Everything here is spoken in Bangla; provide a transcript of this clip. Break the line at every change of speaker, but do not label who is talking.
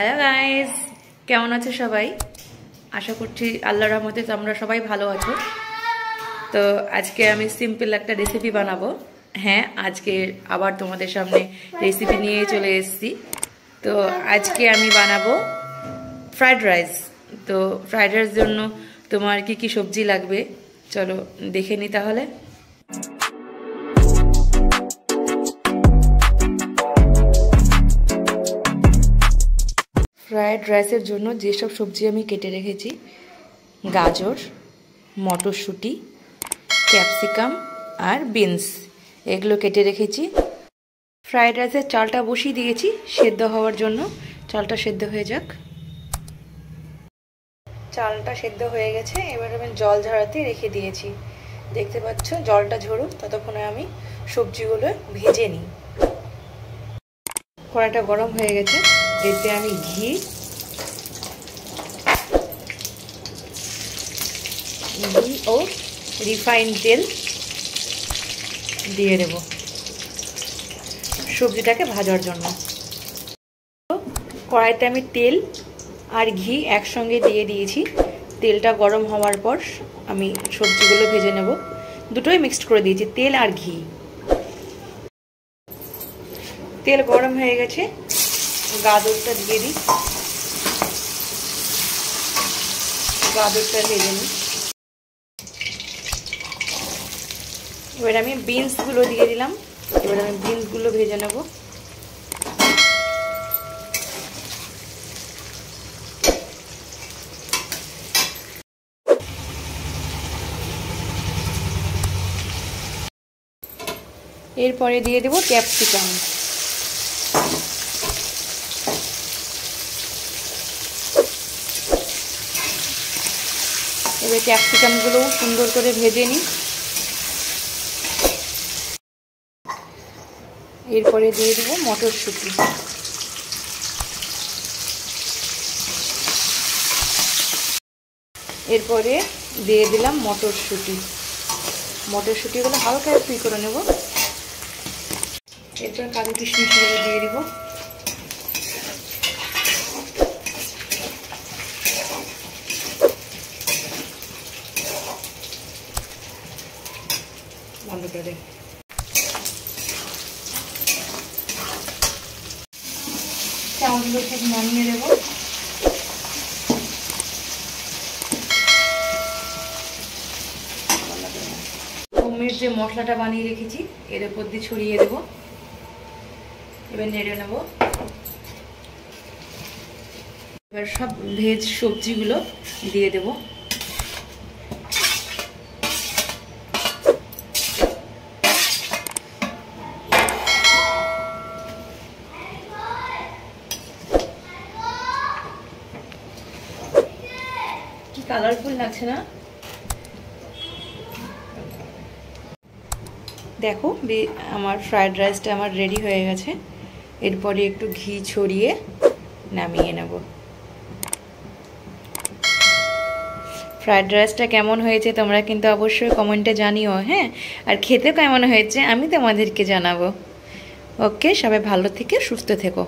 হ্যালো গাইস, কেমন আছো সবাই? আশা করছি আল্লাহর রহমতে তোমরা সবাই ভালো আছো। তো আজকে আমি সিম্পল একটা রেসিপি বানাবো। হ্যাঁ, আজকে আবার তোমাদের সামনে রেসিপি নিয়ে চলে এসেছি। তো আজকে আমি বানাবো ফ্রাইড রাইস। তো ফ্রাইড রাইসের জন্য তোমার কি কি সবজি লাগবে চলো দেখে নিই তাহলে। ফ্রায়েড রাইসের জন্য যেসব সবজি আমি কেটে রেখেছি, গাজর, মটরশুঁটি, ক্যাপসিকাম আর বিনস, এগুলো কেটে রেখেছি। ফ্রায়েড রাইসের চালটা বসিয়ে দিয়েছি সেদ্ধ হওয়ার জন্য। চালটা সেদ্ধ হয়ে যাক। চালটা সেদ্ধ হয়ে গেছে, এবার আমি জল ঝরাতে রেখে দিয়েছি। দেখতে পাচ্ছ জলটা ঝরুক, ততক্ষণে আমি সবজিগুলো ভেজে নিই। কড়াইটা গরম হয়ে গেছে, এতে আমি ঘি ও রিফাইন্ড তেল দিয়ে দেব সবজিটাকে ভাজার জন্য। কড়াইতে আমি তেল আর ঘি একসঙ্গে দিয়ে দিয়েছি। তেলটা গরম হওয়ার পর আমি সবজিগুলো ভেজে নেব। দুটোই মিক্সড করে দিয়েছি, তেল আর ঘি। তেল গরম হয়ে গেছে, গাজরটা দিয়ে দিই। গাজরটা ভেজে নিই। এবার আমি বিনসগুলো দিয়ে দিলাম। এবার আমি বিনসগুলো ভেজে নেব। এরপরে দিয়ে দেব ক্যাপসিকাম। এবার ক্যাপসিকামগুলো সুন্দর করে ভেজে নিই। এরপরে দিয়ে দেব মটরশুঁটি। এরপরে দিয়ে দিলাম মটরশুঁটি। মটরশুঁটিগুলো হালকা একটু করে নেব। এরপর কাজু কিশমিশগুলো দিয়ে দিব। বন্ধ করে চাউলগুলো ঠিক নামিয়ে দেবো। হোমের যে মশলাটা বানিয়ে রেখেছি এর উপর দিয়ে ছড়িয়ে দেবো। এবার নেড়ে নেব। এবার সব ভেজ সবজিগুলো দিয়ে দেব। কি কালারফুল লাগছে না? দেখো আমার ফ্রায়েড রাইসটা আমার রেডি হয়ে গেছে। এরপরে একটু ঘি ছড়িয়ে নামিয়ে নেব। ফ্রায়েড রাইসটা কেমন হয়েছে তোমরা কিন্তু অবশ্যই কমেন্টে জানিও। হ্যাঁ, আর খেতে কেমন হয়েছে আমি তোমাদেরকে জানাবো। ওকে, সবাই ভালো থেকে সুস্থ থেকো।